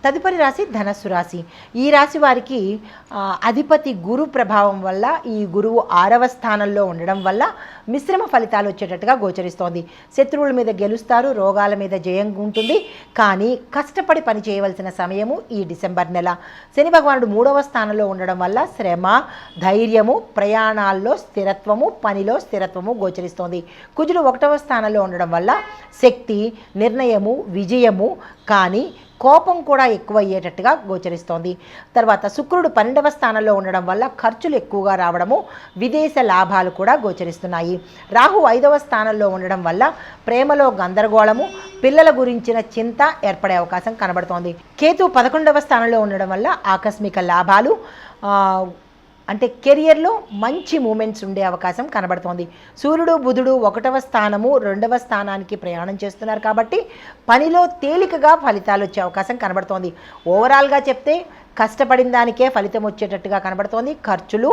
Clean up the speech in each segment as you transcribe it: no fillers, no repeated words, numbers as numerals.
తదుపరి రాశి ధనస్సు రాశి. ఈ రాశి వారికి అధిపతి గురు ప్రభావం వల్ల, ఈ గురువు 6వ స్థానంలో ఉండడం వల్ల మిశ్రమ ఫలితాలు వచ్చేటట్టుగా గోచరిస్తోంది. శత్రువుల మీద గెలుస్తారు, రోగాల మీద జయం ఉంటుంది. కానీ కష్టపడి పని చేయవలసిన సమయము ఈ డిసెంబర్ నెల. శని భగవానుడు 3వ స్థానంలో ఉండడం వల్ల శ్రమ, ధైర్యము, ప్రయాణాల్లో స్థిరత్వము, పనిలో స్థిరత్వము గోచరిస్తోంది. కుజుడు 1వ స్థానంలో ఉండడం వల్ల శక్తి, నిర్ణయము, విజయము, కానీ కోపం కూడా ఎక్కువ అయ్యేటట్టుగా గోచరిస్తోంది. తర్వాత శుక్రుడు 12వ స్థానంలో ఉండడం వల్ల ఖర్చులు ఎక్కువగా రావడము, విదేశ లాభాలు కూడా గోచరిస్తున్నాయి. రాహు 5వ స్థానంలో ఉండడం వల్ల ప్రేమలో గందరగోళము, పిల్లల గురించిన చింత ఏర్పడే అవకాశం కనబడుతోంది. కేతు 11వ స్థానంలో ఉండడం వల్ల ఆకస్మిక లాభాలు, అంటే కెరియర్లో మంచి మూమెంట్స్ ఉండే అవకాశం కనబడుతోంది. సూర్యుడు బుధుడు 1వ స్థానము 2వ స్థానానికి ప్రయాణం చేస్తున్నారు కాబట్టి పనిలో తేలికగా ఫలితాలు వచ్చే అవకాశం కనబడుతోంది. ఓవరాల్గా చెప్తే కష్టపడిన దానికే ఫలితం వచ్చేటట్టుగా కనబడుతోంది. ఖర్చులు,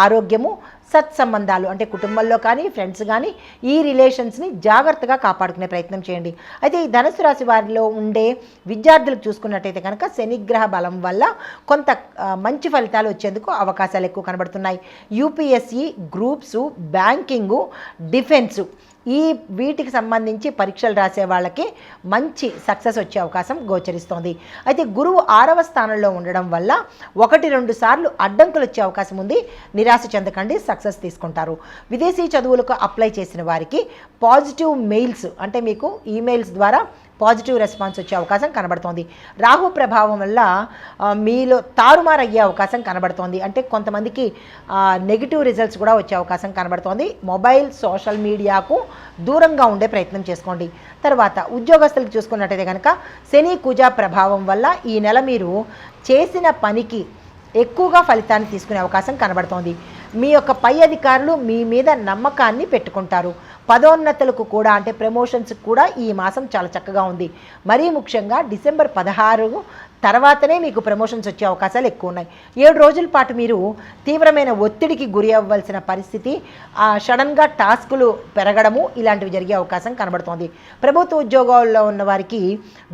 ఆరోగ్యము, సత్సంబంధాలు అంటే కుటుంబంలో కానీ ఫ్రెండ్స్ కానీ ఈ రిలేషన్స్ని జాగ్రత్తగా కాపాడుకునే ప్రయత్నం చేయండి. అయితే ఈ ధనుసు రాశి వారిలో ఉండే విద్యార్థులకు చూసుకున్నట్టయితే కనుక శనిగ్రహ బలం వల్ల కొంత మంచి ఫలితాలు వచ్చేందుకు అవకాశాలు ఎక్కువ కనబడుతున్నాయి. యూపీఎస్సీ, గ్రూప్స్, బ్యాంకింగు, డిఫెన్సు వీటికి సంబంధించి పరీక్షలు రాసే వాళ్ళకి మంచి సక్సెస్ వచ్చే అవకాశం గోచరిస్తోంది. అయితే గురువు 6వ స్థానంలో ఉండడం వల్ల 1-2 సార్లు అడ్డంకులు వచ్చే అవకాశం ఉంది. నిరాశ చెందకండి, సక్సెస్ తీసుకుంటారు. విదేశీ చదువులకు అప్లై చేసిన వారికి పాజిటివ్ మెయిల్స్ అంటే మీకు ఈమెయిల్స్ ద్వారా పాజిటివ్ రెస్పాన్స్ వచ్చే అవకాశం కనబడుతోంది. రాహు ప్రభావం వల్ల మీలో తారుమారు అయ్యే అవకాశం కనబడుతోంది. అంటే కొంతమందికి నెగిటివ్ రిజల్ట్స్ కూడా వచ్చే అవకాశం కనబడుతోంది. మొబైల్, సోషల్ మీడియాకు దూరంగా ఉండే ప్రయత్నం చేసుకోండి. తర్వాత ఉద్యోగస్తులకు చూసుకున్నట్టయితే కనుక శని కుజ ప్రభావం వల్ల ఈ నెల మీరు చేసిన పనికి ఎక్కువగా ఫలితాన్ని తీసుకునే అవకాశం కనబడుతోంది. మీ యొక్క పై అధికారులు మీ మీద నమ్మకాన్ని పెట్టుకుంటారు. పదోన్నతులకు కూడా అంటే ప్రమోషన్స్కి కూడా ఈ మాసం చాలా చక్కగా ఉంది. మరీ ముఖ్యంగా డిసెంబర్ 16 తర్వాతనే మీకు ప్రమోషన్స్ వచ్చే అవకాశాలు ఎక్కువ ఉన్నాయి. 7 రోజుల పాటు మీరు తీవ్రమైన ఒత్తిడికి గురి అవ్వాల్సిన పరిస్థితి, సడన్గా టాస్కులు పెరగడము ఇలాంటివి జరిగే అవకాశం కనబడుతోంది. ప్రభుత్వ ఉద్యోగాల్లో ఉన్న వారికి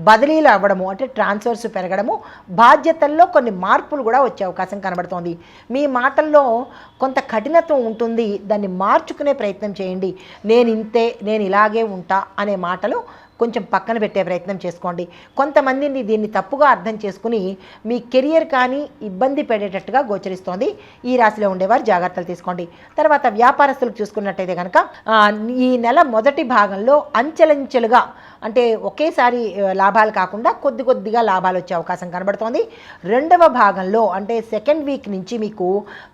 బదిలీలు అవ్వడము అంటే ట్రాన్స్ఫర్స్ పెరగడము, బాధ్యతల్లో కొన్ని మార్పులు కూడా వచ్చే అవకాశం కనబడుతోంది. మీ మాటల్లో కొంత కఠినత్వం ఉంటుంది, దాన్ని మార్చుకునే ప్రయత్నం చేయండి. నేను ఇంతే, నేను ఇలాగే ఉంటా అనే మాటలు కొంచెం పక్కన పెట్టే ప్రయత్నం చేసుకోండి. కొంతమందిని దీన్ని తప్పుగా అర్థం చేసుకుని మీ కెరియర్ కానీ ఇబ్బంది పడేటట్టుగా గోచరిస్తోంది. ఈ రాశిలో ఉండేవారు జాగ్రత్తలు తీసుకోండి. తర్వాత వ్యాపారస్తులకు చూసుకున్నట్టయితే కనుక ఈ నెల మొదటి భాగంలో అంచెలంచెలుగా అంటే ఒకేసారి లాభాలు కాకుండా కొద్దిగా లాభాలు వచ్చే అవకాశం కనబడుతోంది. 2వ భాగంలో అంటే సెకండ్ వీక్ నుంచి మీకు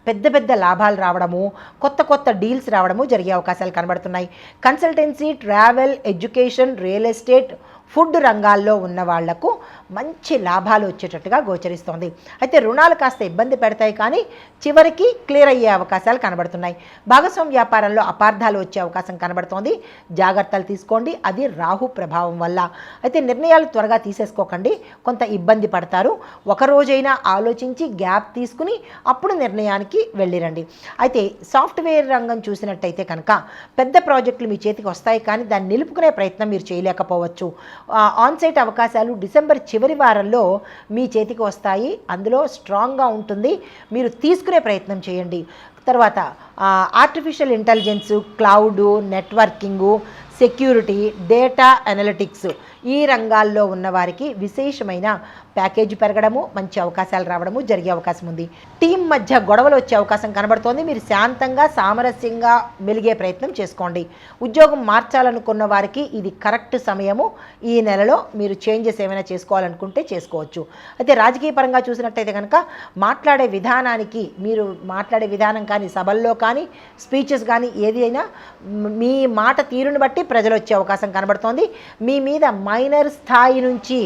పెద్ద లాభాలు రావడము, కొత్త డీల్స్ రావడము జరిగే అవకాశాలు కనబడుతున్నాయి. Consultancy, travel, education, real estate, food రంగాల్లో ఉన్న వాళ్లకు మంచి లాభాలు వచ్చేటట్టుగా గోచరిస్తోంది. అయితే రుణాలు కాస్త ఇబ్బంది పెడతాయి కానీ చివరికి క్లియర్ అయ్యే అవకాశాలు కనబడుతున్నాయి. భాగస్వామ్య వ్యాపారంలో అపార్థాలు వచ్చే అవకాశం కనబడుతోంది. జాగ్రత్తలు తీసుకోండి, అది రాహు ప్రభావం వల్ల. అయితే నిర్ణయాలు త్వరగా తీసేసుకోకండి, కొంత ఇబ్బంది పడతారు. ఒక రోజైనా ఆలోచించి గ్యాప్ తీసుకుని అప్పుడు నిర్ణయానికి వెళ్ళిరండి. అయితే సాఫ్ట్వేర్ రంగం చూసినట్టయితే కనుక పెద్ద ప్రాజెక్టులు మీ చేతికి వస్తాయి కానీ దాన్ని నిలుపుకునే ప్రయత్నం మీరు చేయలేకపోవచ్చు. ఆన్సైట్ అవకాశాలు డిసెంబర్ చివరి వారంలో మీ చేతికి వస్తాయి, అందులో స్ట్రాంగ్గా ఉంటుంది, మీరు తీసుకునే ప్రయత్నం చేయండి. తర్వాత artificial intelligence, cloud, networking, security, data analytics ఈ రంగాల్లో ఉన్నవారికి విశేషమైన ప్యాకేజీ పెరగడము, మంచి అవకాశాలు రావడము జరిగే అవకాశం ఉంది. టీం మధ్య గొడవలు వచ్చే అవకాశం కనబడుతోంది. మీరు శాంతంగా సామరస్యంగా మెలిగే ప్రయత్నం చేసుకోండి. ఉద్యోగం మార్చాలనుకున్న వారికి ఇది కరెక్ట్ సమయము. ఈ నెలలో మీరు చేంజెస్ ఏమైనా చేసుకోవాలనుకుంటే చేసుకోవచ్చు. అయితే రాజకీయ పరంగా చూసినట్టయితే కనుక మాట్లాడే విధానానికి, మీరు మాట్లాడే విధానం కానీ సభల్లో కానీ స్పీచెస్ కానీ ఏది అయినా మీ మాట తీరుని బట్టి ప్రజలు వచ్చే అవకాశం కనబడుతోంది. మీ మీద మైనర్ స్థాయి నుంచి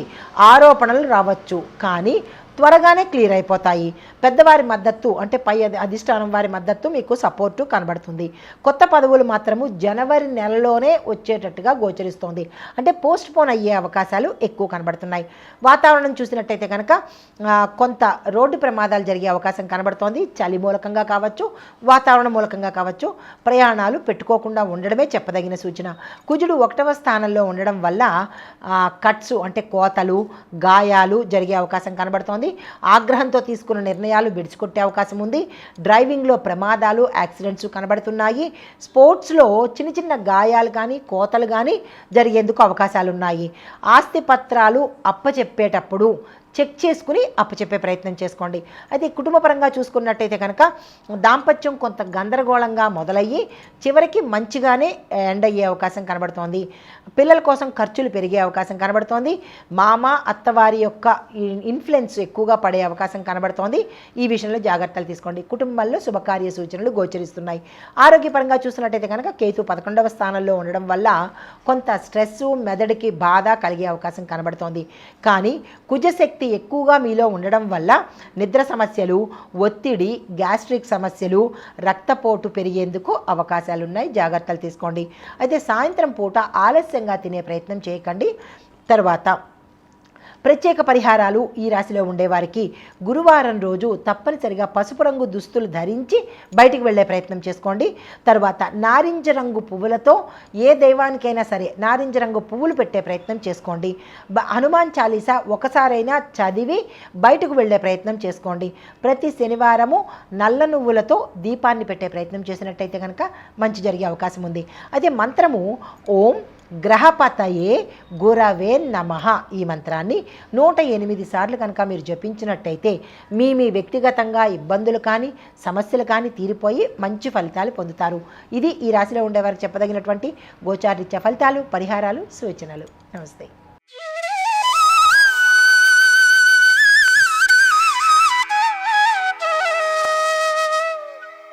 ఆరోపణలు రావచ్చు కానీ త్వరగానే క్లియర్ అయిపోతాయి. పెద్దవారి మద్దతు అంటే పై అధిష్టానం వారి మద్దతు మీకు సపోర్టు కనబడుతుంది. కొత్త పదవులు మాత్రము జనవరి నెలలోనే వచ్చేటట్టుగా గోచరిస్తోంది. అంటే పోస్ట్ పోన్ అయ్యే అవకాశాలు ఎక్కువ కనబడుతున్నాయి. వాతావరణం చూసినట్టయితే కనుక కొంత రోడ్డు ప్రమాదాలు జరిగే అవకాశం కనబడుతోంది. చలి మూలకంగా కావచ్చు, వాతావరణం మూలకంగా కావచ్చు, ప్రయాణాలు పెట్టుకోకుండా ఉండడమే చెప్పదగిన సూచన. కుజుడు 1వ స్థానంలో ఉండడం వల్ల కట్స్ అంటే కోతలు, గాయాలు జరిగే అవకాశం కనబడుతోంది. ఆగ్రహంతో తీసుకున్న నిర్ణయాలు విడిచికొట్టే అవకాశం ఉంది. డ్రైవింగ్లో ప్రమాదాలు, యాక్సిడెంట్స్ కనబడుతున్నాయి. స్పోర్ట్స్లో చిన్న చిన్న గాయాలు కానీ, కోతలు కానీ జరిగేందుకు అవకాశాలు ఉన్నాయి. ఆస్తి పత్రాలు అప్పచెప్పేటప్పుడు చెక్ చేసుకుని అప్పచెప్పే ప్రయత్నం చేసుకోండి. అయితే కుటుంబపరంగా చూసుకున్నట్టయితే కనుక దాంపత్యం కొంత గందరగోళంగా మొదలయ్యి చివరికి మంచిగానే ఎండ్ అయ్యే అవకాశం కనబడుతోంది. పిల్లల కోసం ఖర్చులు పెరిగే అవకాశం కనబడుతోంది. మామ అత్తవారి యొక్క ఇన్ఫ్లుయెన్స్ ఎక్కువగా పడే అవకాశం కనబడుతోంది. ఈ విషయంలో జాగ్రత్తలు తీసుకోండి. కుటుంబంలో శుభకార్య సూచనలు గోచరిస్తున్నాయి. ఆరోగ్యపరంగా చూసినట్టయితే కనుక కేతు 11వ స్థానంలో ఉండడం వల్ల కొంత స్ట్రెస్సు, మెదడుకి బాధ కలిగే అవకాశం కనబడుతోంది. కానీ కుజశక్తి ఎక్కువగా మీలో ఉండడం వల్ల నిద్ర సమస్యలు, ఒత్తిడి, గ్యాస్ట్రిక్ సమస్యలు, రక్తపోటు పెరిగేందుకు అవకాశాలున్నాయి. జాగ్రత్తలు తీసుకోండి. అయితే సాయంత్రం పూట ఆలస్యంగా తినే ప్రయత్నం చేయకండి. తర్వాత ప్రత్యేక పరిహారాలు ఈ రాశిలో ఉండేవారికి గురువారం రోజు తప్పనిసరిగా పసుపు రంగు దుస్తులు ధరించి బయటికి వెళ్ళే ప్రయత్నం చేసుకోండి. తర్వాత నారింజ రంగు పువ్వులతో ఏ దైవానికైనా సరే నారింజ రంగు పువ్వులు పెట్టే ప్రయత్నం చేసుకోండి. హనుమాన్ చాలీసా ఒకసారైనా చదివి బయటకు వెళ్ళే ప్రయత్నం చేసుకోండి. ప్రతి శనివారము నల్ల నువ్వులతో దీపాన్ని పెట్టే ప్రయత్నం చేసినట్టయితే కనుక మంచి జరిగే అవకాశం ఉంది. అదే మంత్రము ఓం గ్రహపతయే గురవే నమః ఈ మంత్రాన్ని 108 సార్లు కనుక మీరు జపించినట్టయితే మీ వ్యక్తిగతంగా ఇబ్బందులు కానీ, సమస్యలు కానీ తీరిపోయి మంచి ఫలితాలు పొందుతారు. ఇది ఈ రాశిలో ఉండేవారికి చెప్పదగినటువంటి గోచారరీత్యా ఫలితాలు, పరిహారాలు, సూచనలు. నమస్తే.